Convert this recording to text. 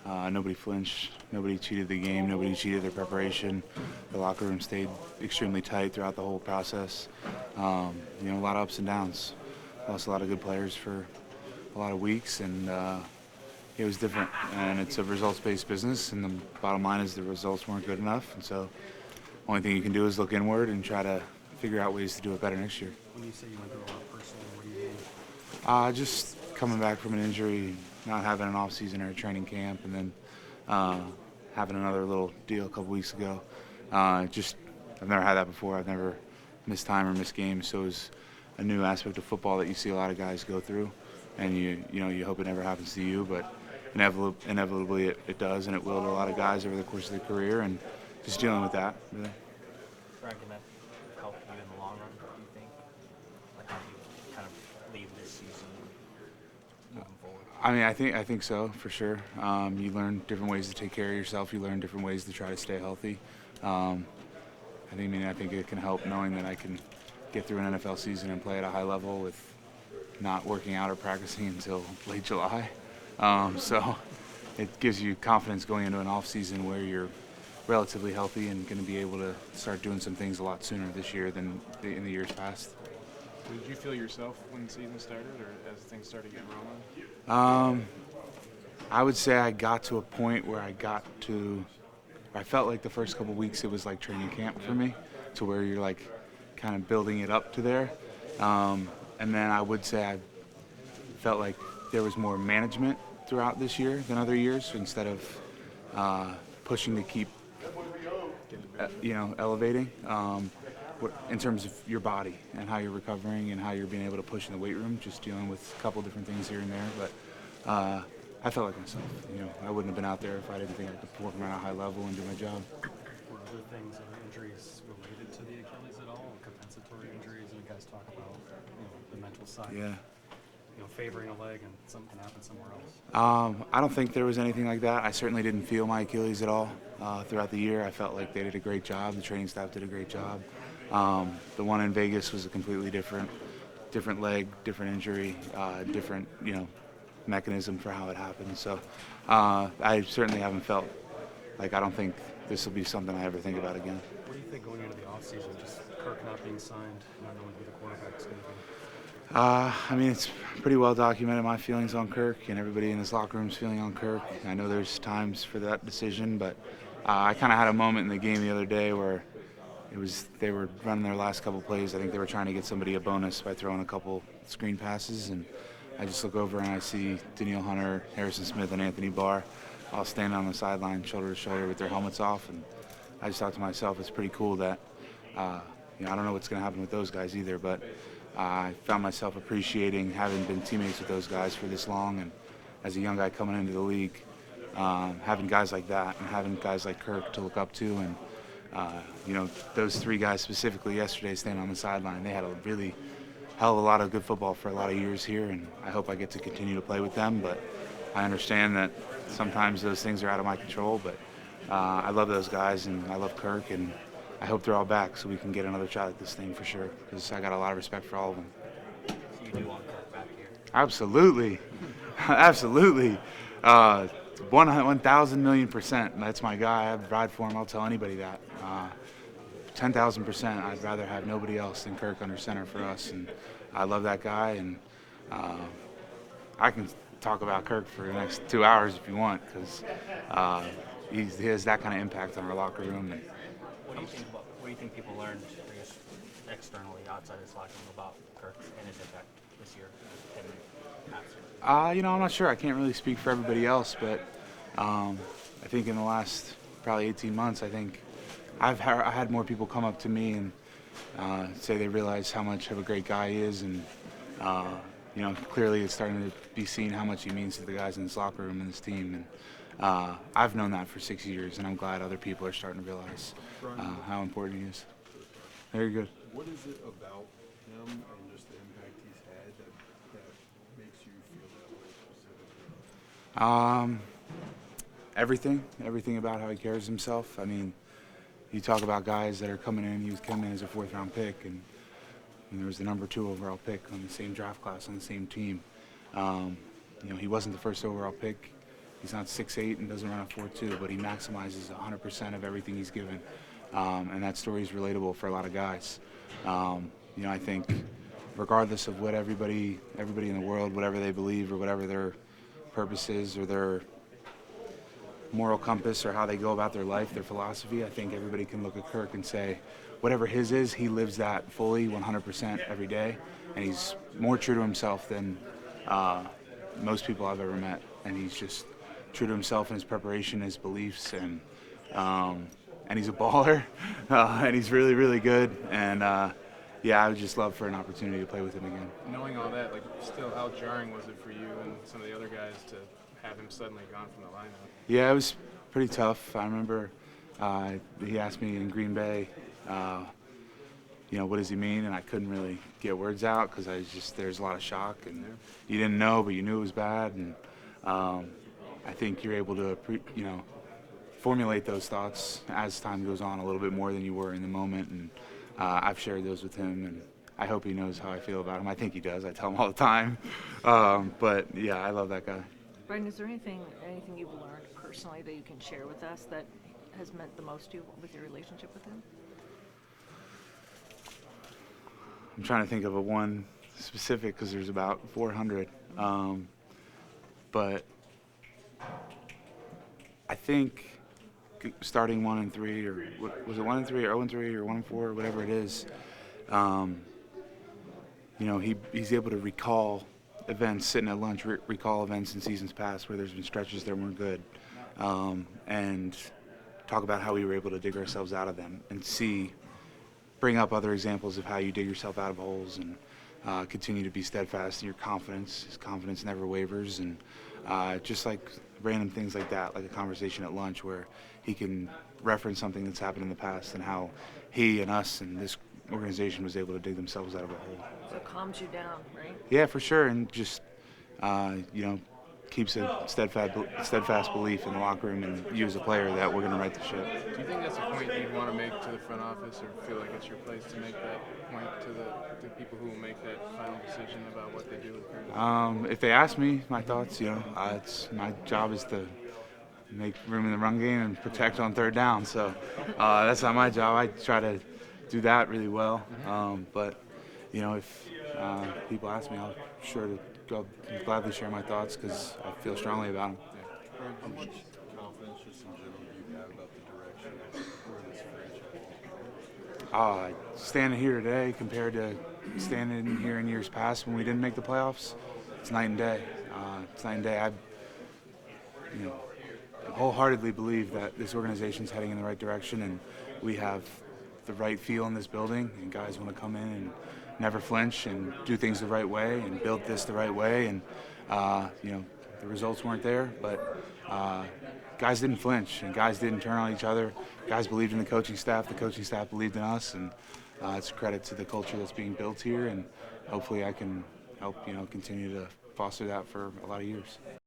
Nobody flinched. Nobody cheated the game. Nobody cheated their preparation. The locker room stayed extremely tight throughout the whole process. A lot of ups and downs. Lost a lot of good players for a lot of weeks, and it was different. And it's a results-based business, and the bottom line is the results weren't good enough. And so the only thing you can do is look inward and try to figure out ways to do it better next year. When you say you went through a lot personally, what do you mean? Just coming back from an injury, not having an off-season or a training camp, and then having another little deal a couple weeks ago. I've never had that before. I've never missed time or missed games, so it was a new aspect of football that you see a lot of guys go through, and you hope it never happens to you, but inevitably it does, and it will to a lot of guys over the course of their career, and just dealing with that, really. Brian, can that help you in the long run, do you think? Like how do you kind of leave this season moving forward? I mean, I think so, for sure. You learn different ways to take care of yourself. You learn different ways to try to stay healthy. I think it can help knowing that I can get through an NFL season and play at a high level with not working out or practicing until late July. So it gives you confidence going into an off season where you're relatively healthy and going to be able to start doing some things a lot sooner this year than in the years past. Did you feel yourself when the season started, or as things started getting rolling? I would say I got to a point where I felt like the first couple weeks it was like training camp for me, to where you're like kind of building it up to there. And then I would say I felt like there was more management throughout this year than other years, instead of pushing to keep elevating in terms of your body and how you're recovering and how you're being able to push in the weight room, just dealing with a couple different things here and there. But I felt like myself. I wouldn't have been out there if I didn't think I could perform at a high level and do my job. Were other things, other injuries related to the Achilles at all? Compensatory injuries? You guys talk about the mental side. Yeah. Favoring a leg and something happened somewhere else. I don't think there was anything like that. I certainly didn't feel my Achilles at all throughout the year. I felt like they did a great job. The training staff did a great job. The one in Vegas was a completely different leg, different injury, different mechanism for how it happened. So I certainly haven't felt like, I don't think this will be something I ever think about again. What do you think going into the offseason, just Kirk not being signed, not knowing who the quarterback's going to be? It's pretty well documented, my feelings on Kirk, and everybody in this locker room's feeling on Kirk. I know there's times for that decision, but I kind of had a moment in the game the other day where they were running their last couple plays. I think they were trying to get somebody a bonus by throwing a couple screen passes, and I just look over and I see Danielle Hunter, Harrison Smith, and Anthony Barr all standing on the sideline, shoulder to shoulder, with their helmets off, and I just thought to myself, it's pretty cool that I don't know what's going to happen with those guys either, but I found myself appreciating having been teammates with those guys for this long, and as a young guy coming into the league, having guys like that and having guys like Kirk to look up to, and those three guys specifically yesterday standing on the sideline, they had a really hell of a lot of good football for a lot of years here, and I hope I get to continue to play with them, but I understand that sometimes those things are out of my control, but I love those guys and I love Kirk, and I hope they're all back so we can get another shot at this thing for sure, because I got a lot of respect for all of them. So you do want Kirk back here? Absolutely. Absolutely. 1,000 million %. That's my guy. I'd ride for him. I'll tell anybody that. 10,000%. I'd rather have nobody else than Kirk under center for us. And I love that guy. And I can talk about Kirk for the next 2 hours if you want, because he has that kind of impact on our locker room. And what do you think people learned, I guess, externally outside this locker room about Kirk and his impact this year and past year? I'm not sure. I can't really speak for everybody else, but I think in the last probably 18 months, I think I had more people come up to me and say they realize how much of a great guy he is, and clearly it's starting to be seen how much he means to the guys in this locker room and this team. And I've known that for 6 years, and I'm glad other people are starting to realize how important he is. Very good. What is it about him and just the impact he's had that makes you feel that way specifically? Everything about how he carries himself. I mean, you talk about guys that are coming in. He was coming in as a fourth-round pick, and there was the number 2 overall pick on the same draft class on the same team. He wasn't the first overall pick He's not 6'8" and doesn't run a 4.2, but he maximizes 100% of everything he's given. And that story is relatable for a lot of guys. I think regardless of what everybody in the world, whatever they believe or whatever their purpose is or their moral compass or how they go about their life, their philosophy, I think everybody can look at Kirk and say, whatever his is, he lives that fully 100% every day. And he's more true to himself than most people I've ever met. And he's just true to himself in his preparation, his beliefs, and he's a baller, and he's really, really good. And I would just love for an opportunity to play with him again. Knowing all that, still, how jarring was it for you and some of the other guys to have him suddenly gone from the lineup? Yeah, it was pretty tough. I remember he asked me in Green Bay, what does he mean? And I couldn't really get words out because there's a lot of shock, and you didn't know, but you knew it was bad. And I think you're able to, formulate those thoughts as time goes on a little bit more than you were in the moment. And I've shared those with him, and I hope he knows how I feel about him. I think he does. I tell him all the time. But yeah, I love that guy. Brian, is there anything you've learned personally that you can share with us that has meant the most to you with your relationship with him? I'm trying to think of one specific because there's about 400. But I think starting 1-3, or was it 1-3 or 0-3 or 1-4 or whatever it is, he's able to recall events, sitting at lunch, recall events in seasons past where there's been stretches that weren't good, and talk about how we were able to dig ourselves out of them and bring up other examples of how you dig yourself out of holes and continue to be steadfast in your confidence. His confidence never wavers, and just like random things like that, like a conversation at lunch where he can reference something that's happened in the past and how he and us and this organization was able to dig themselves out of a hole. So it calms you down, right? Yeah, for sure, and just keeps a steadfast belief in the locker room and you as a player that we're going to right the ship. Do you think that's a point you'd want to make to the front office, or feel like it's your place to make that point to the people who will make that final decision about what they do with Kirk? If they ask me my thoughts, it's my job is to make room in the run game and protect on third down. So that's not my job. I try to do that really well. But if people ask me, I'll gladly share my thoughts because I feel strongly about them. How much confidence, just in general, do you have about the direction of where this franchise is? Standing here today compared to standing here in years past when we didn't make the playoffs, it's night and day. I wholeheartedly believe that this organization's heading in the right direction, and we have the right feel in this building, and guys want to come in and never flinch and do things the right way and build this the right way. And the results weren't there, but guys didn't flinch and guys didn't turn on each other. Guys believed in the coaching staff believed in us, and it's a credit to the culture that's being built here, and hopefully I can help continue to foster that for a lot of years.